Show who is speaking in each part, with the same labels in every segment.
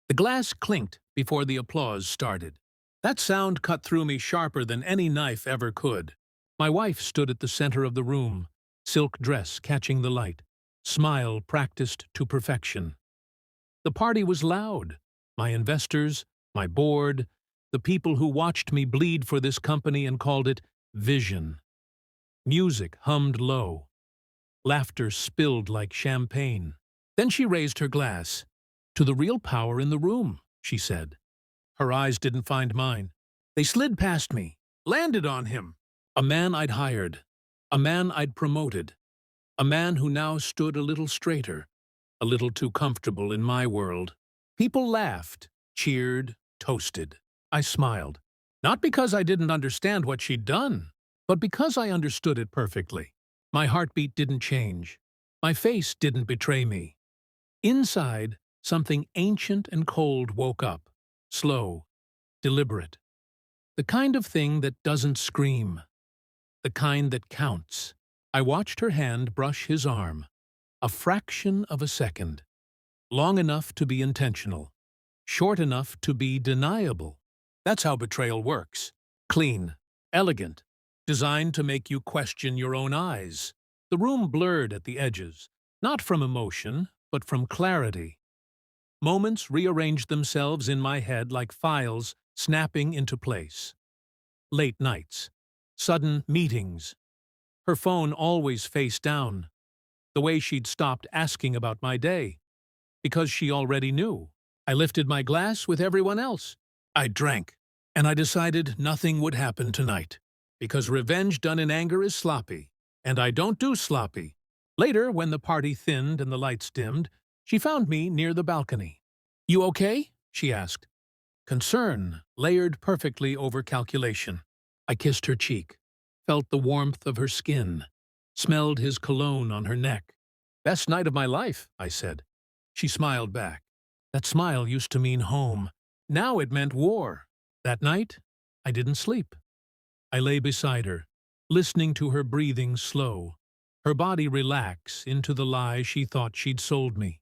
Speaker 1: The glass clinked before the applause started. That sound cut through me sharper than any knife ever could. My wife stood at the center of the room, silk dress catching the light, smile practiced to perfection. The party was loud. My investors, my board, the people who watched me bleed for this company and called it vision. Music hummed low. Laughter spilled like champagne. Then she raised her glass. "To the real power in the room," she said. Her eyes didn't find mine. They slid past me, landed on him. A man I'd hired. A man I'd promoted. A man who now stood a little straighter, a little too comfortable in my world. People laughed, cheered, toasted. I smiled. Not because I didn't understand what she'd done, but because I understood it perfectly. My heartbeat didn't change. My face didn't betray me. Inside, something ancient and cold woke up, slow, deliberate. The kind of thing that doesn't scream. The kind that counts. I watched her hand brush his arm. A fraction of a second. Long enough to be intentional. Short enough to be deniable. That's how betrayal works. Clean, elegant, designed to make you question your own eyes. The room blurred at the edges, not from emotion, but from clarity. Moments rearranged themselves in my head like files snapping into place. Late nights. Sudden meetings. Her phone always face down. The way she'd stopped asking about my day. Because she already knew. I lifted my glass with everyone else. I drank, and I decided nothing would happen tonight. Because revenge done in anger is sloppy, and I don't do sloppy. Later, when the party thinned and the lights dimmed, she found me near the balcony. "You okay?" she asked. Concern layered perfectly over calculation. I kissed her cheek, felt the warmth of her skin, smelled his cologne on her neck. "Best night of my life," I said. She smiled back. That smile used to mean home. Now it meant war. That night, I didn't sleep. I lay beside her, listening to her breathing slow, her body relax into the lie she thought she'd sold me.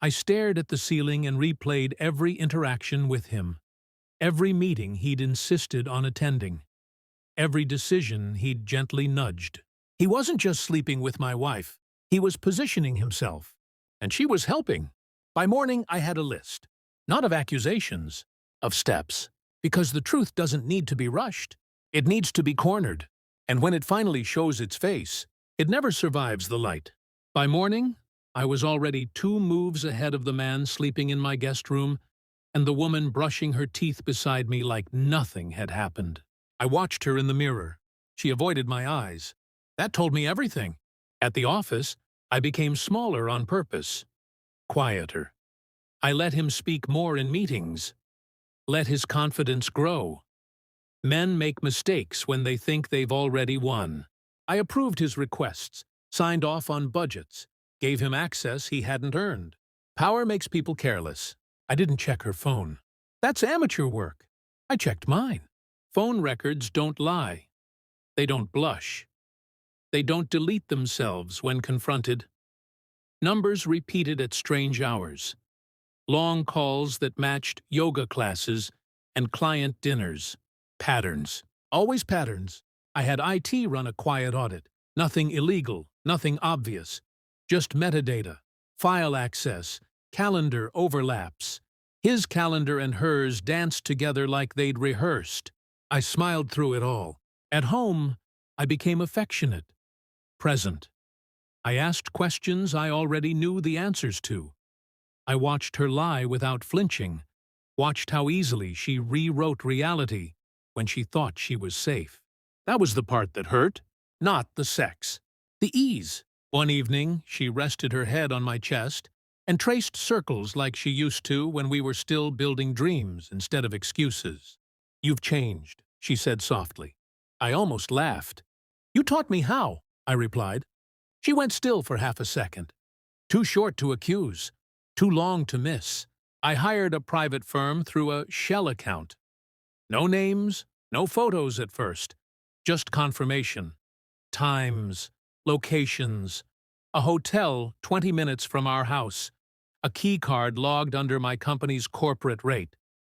Speaker 1: I stared at the ceiling and replayed every interaction with him, every meeting he'd insisted on attending, every decision he'd gently nudged. He wasn't just sleeping with my wife, he was positioning himself, and she was helping. By morning, I had a list, not of accusations, of steps, because the truth doesn't need to be rushed. It needs to be cornered, and when it finally shows its face, it never survives the light. By morning, I was already 2 moves ahead of the man sleeping in my guest room and the woman brushing her teeth beside me like nothing had happened. I watched her in the mirror. She avoided my eyes. That told me everything. At the office, I became smaller on purpose, quieter. I let him speak more in meetings, let his confidence grow. Men make mistakes when they think they've already won. I approved his requests, signed off on budgets, gave him access he hadn't earned. Power makes people careless. I didn't check her phone. That's amateur work. I checked mine. Phone records don't lie. They don't blush. They don't delete themselves when confronted. Numbers repeated at strange hours. Long calls that matched yoga classes and client dinners. Patterns. Always patterns. I had IT run a quiet audit. Nothing illegal, nothing obvious. Just metadata, file access, calendar overlaps. His calendar and hers danced together like they'd rehearsed. I smiled through it all. At home, I became affectionate, present. I asked questions I already knew the answers to. I watched her lie without flinching, watched how easily she rewrote reality when she thought she was safe. That was the part that hurt, not the sex. The ease. One evening, she rested her head on my chest and traced circles like she used to when we were still building dreams instead of excuses. "You've changed," she said softly. I almost laughed. "You taught me how," I replied. She went still for half a second. Too short to accuse, too long to miss. I hired a private firm through a shell account. No names, no photos at first, just confirmation. Times, locations, a hotel 20 minutes from our house, A key card logged under my company's corporate rate.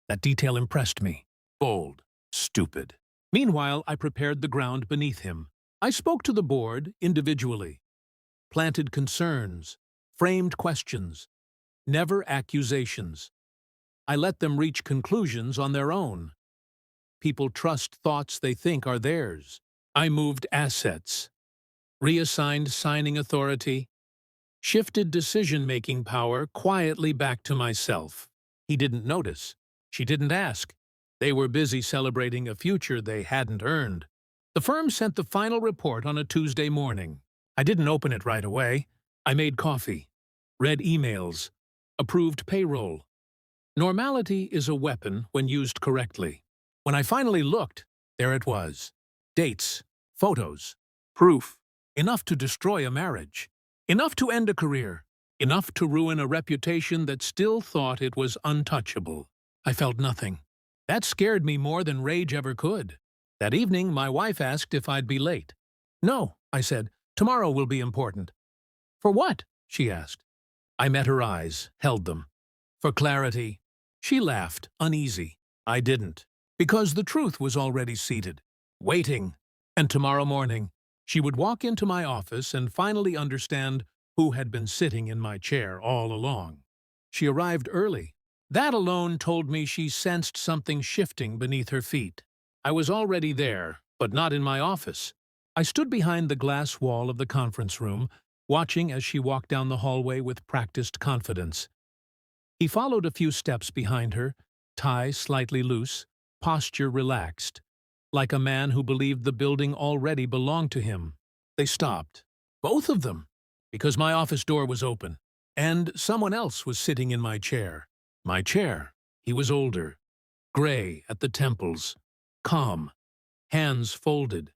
Speaker 1: That detail impressed me. Bold. Stupid. Meanwhile, I prepared the ground beneath him. I spoke to the board individually, planted concerns, framed questions, never accusations. I let them reach conclusions on their own. People trust thoughts they think are theirs. I moved assets, reassigned signing authority, shifted decision-making power quietly back to myself. He didn't notice. She didn't ask. They were busy celebrating a future they hadn't earned. The firm sent the final report on a Tuesday morning. I didn't open it right away. I made coffee, read emails, approved payroll. Normality is a weapon when used correctly. When I finally looked, there it was. Dates, photos, proof. Enough to destroy a marriage. Enough to end a career. Enough to ruin a reputation that still thought it was untouchable. I felt nothing. That scared me more than rage ever could. That evening, my wife asked if I'd be late. No, I said. Tomorrow will be important. For what? She asked. I met her eyes, held them. For clarity. She laughed, uneasy. I didn't. Because the truth was already seated, waiting. And tomorrow morning, she would walk into my office and finally understand who had been sitting in my chair all along. She arrived early. That alone told me she sensed something shifting beneath her feet. I was already there, but not in my office. I stood behind the glass wall of the conference room, watching as she walked down the hallway with practiced confidence. He followed a few steps behind her, tie slightly loose, posture relaxed, like a man who believed the building already belonged to him. They stopped, both of them, because my office door was open, and someone else was sitting in my chair. My chair. He was older, gray at the temples, calm, hands folded,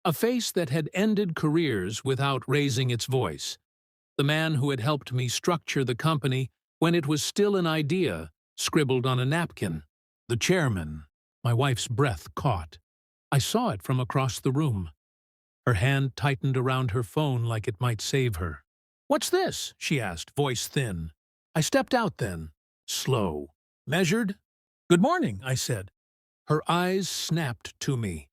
Speaker 1: a face that had ended careers without raising its voice. The man who had helped me structure the company when it was still an idea, scribbled on a napkin. The chairman. My wife's breath caught. I saw it from across the room. Her hand tightened around her phone like it might save her. "What's this?" she asked, voice thin. I stepped out then. Slow. Measured? "Good morning," I said. Her eyes snapped to me.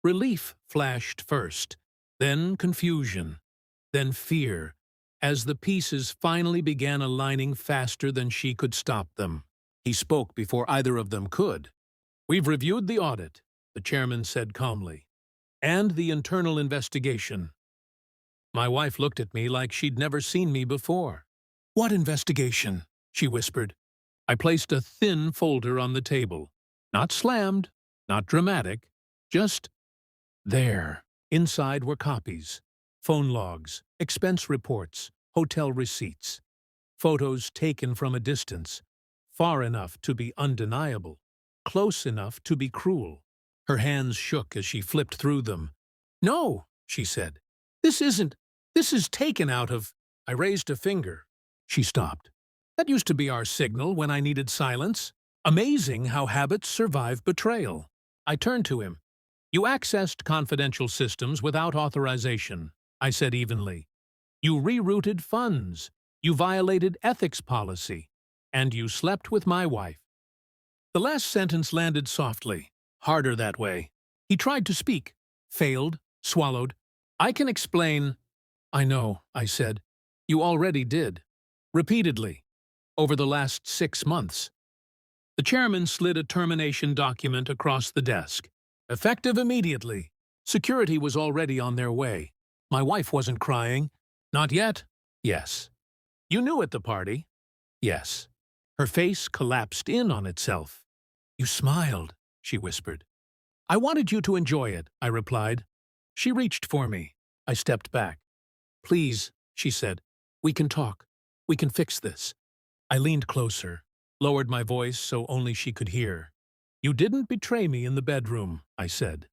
Speaker 1: Relief flashed first, then confusion, then fear, as the pieces finally began aligning faster than she could stop them. He spoke before either of them could. "We've reviewed the audit," the chairman said calmly, "and the internal investigation." My wife looked at me like she'd never seen me before. "What investigation?" she whispered. I placed a thin folder on the table. Not slammed, not dramatic, just there. Inside were copies, phone logs, expense reports, hotel receipts, photos taken from a distance, far enough to be undeniable, close enough to be cruel. Her hands shook as she flipped through them. "No," she said. This is taken out of—" I raised a finger. She stopped. "That used to be our signal when I needed silence. Amazing how habits survive betrayal." I turned to him. "You accessed confidential systems without authorization," I said evenly. "You rerouted funds. You violated ethics policy. And you slept with my wife." The last sentence landed softly, harder that way. He tried to speak, failed, swallowed. "I can explain—" "I know," I said. "You already did. Repeatedly. Over the last 6 months." The chairman slid a termination document across the desk. "Effective immediately." Security was already on their way. My wife wasn't crying. "Not yet?" "Yes." "You knew at the party?" "Yes." Her face collapsed in on itself. "You smiled," she whispered. "I wanted you to enjoy it," I replied. She reached for me. I stepped back. "Please," she said. "We can talk. We can fix this." I leaned closer, lowered my voice so only she could hear. "You didn't betray me in the bedroom," I said.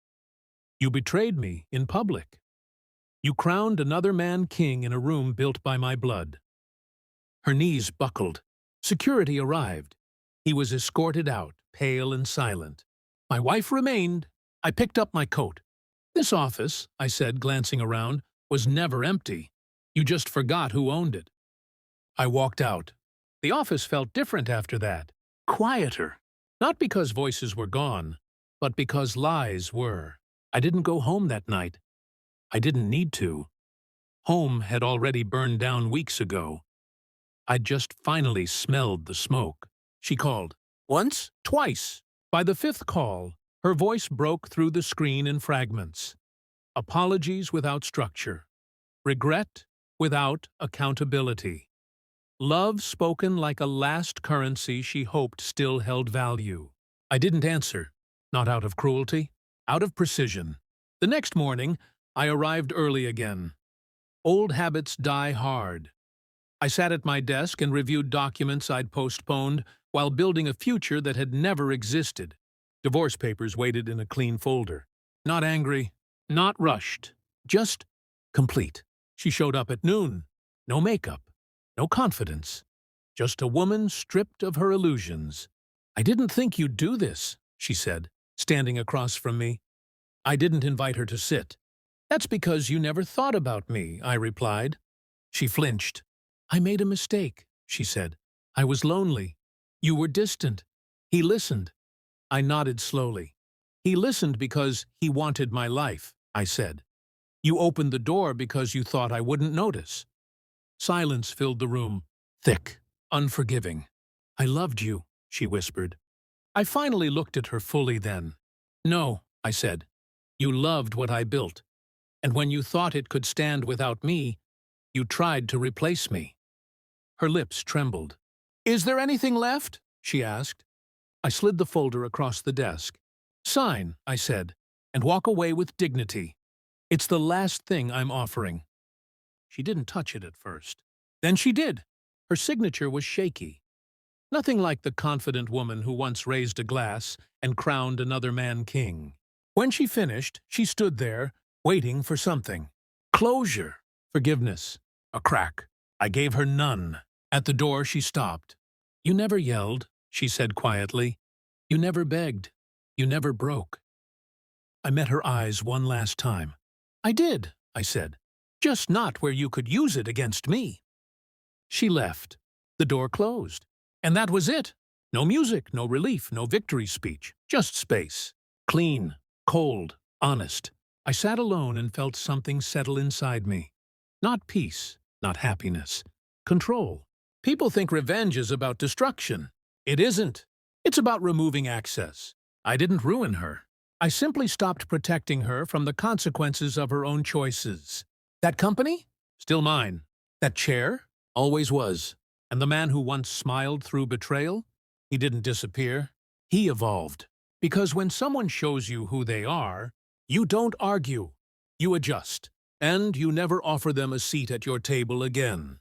Speaker 1: "You betrayed me in public. You crowned another man king in a room built by my blood." Her knees buckled. Security arrived. He was escorted out, pale and silent. My wife remained. I picked up my coat. "This office," I said, glancing around, "was never empty. You just forgot who owned it." I walked out. The office felt different after that. Quieter. Not because voices were gone, but because lies were. I didn't go home that night. I didn't need to. Home had already burned down weeks ago. I'd just finally smelled the smoke. She called. Once, twice. By the fifth call, her voice broke through the screen in fragments. Apologies without structure. Regret without accountability. Love spoken like a last currency she hoped still held value. I didn't answer, not out of cruelty, out of precision. The next morning, I arrived early again. Old habits die hard. I sat at my desk and reviewed documents I'd postponed while building a future that had never existed. Divorce papers waited in a clean folder. Not angry, not rushed, just complete. She showed up at noon. No makeup, no confidence. Just a woman stripped of her illusions. I didn't think you'd do this, she said, standing across from me. I didn't invite her to sit. That's because you never thought about me, I replied. She flinched. I made a mistake, she said. I was lonely. You were distant. He listened. I nodded slowly. He listened because he wanted my life, I said. You opened the door because you thought I wouldn't notice. Silence filled the room, thick, unforgiving. I loved you, she whispered. I finally looked at her fully then. No, I said. You loved what I built. And when you thought it could stand without me, you tried to replace me. Her lips trembled. Is there anything left? She asked. I slid the folder across the desk. Sign, I said, and walk away with dignity. It's the last thing I'm offering. She didn't touch it at first. Then she did. Her signature was shaky. Nothing like the confident woman who once raised a glass and crowned another man king. When she finished, she stood there, waiting for something. Closure. Forgiveness. A crack. I gave her none. At the door, she stopped. You never yelled, she said quietly. You never begged. You never broke. I met her eyes one last time. I did, I said. Just not where you could use it against me. She left. The door closed. And that was it. No music, no relief, no victory speech. Just space. Clean, cold, honest. I sat alone and felt something settle inside me. Not peace, not happiness. Control. People think revenge is about destruction. It isn't. It's about removing access. I didn't ruin her. I simply stopped protecting her from the consequences of her own choices. That company? Still mine. That chair? Always was. And the man who once smiled through betrayal? He didn't disappear. He evolved. Because when someone shows you who they are, you don't argue. You adjust. And you never offer them a seat at your table again.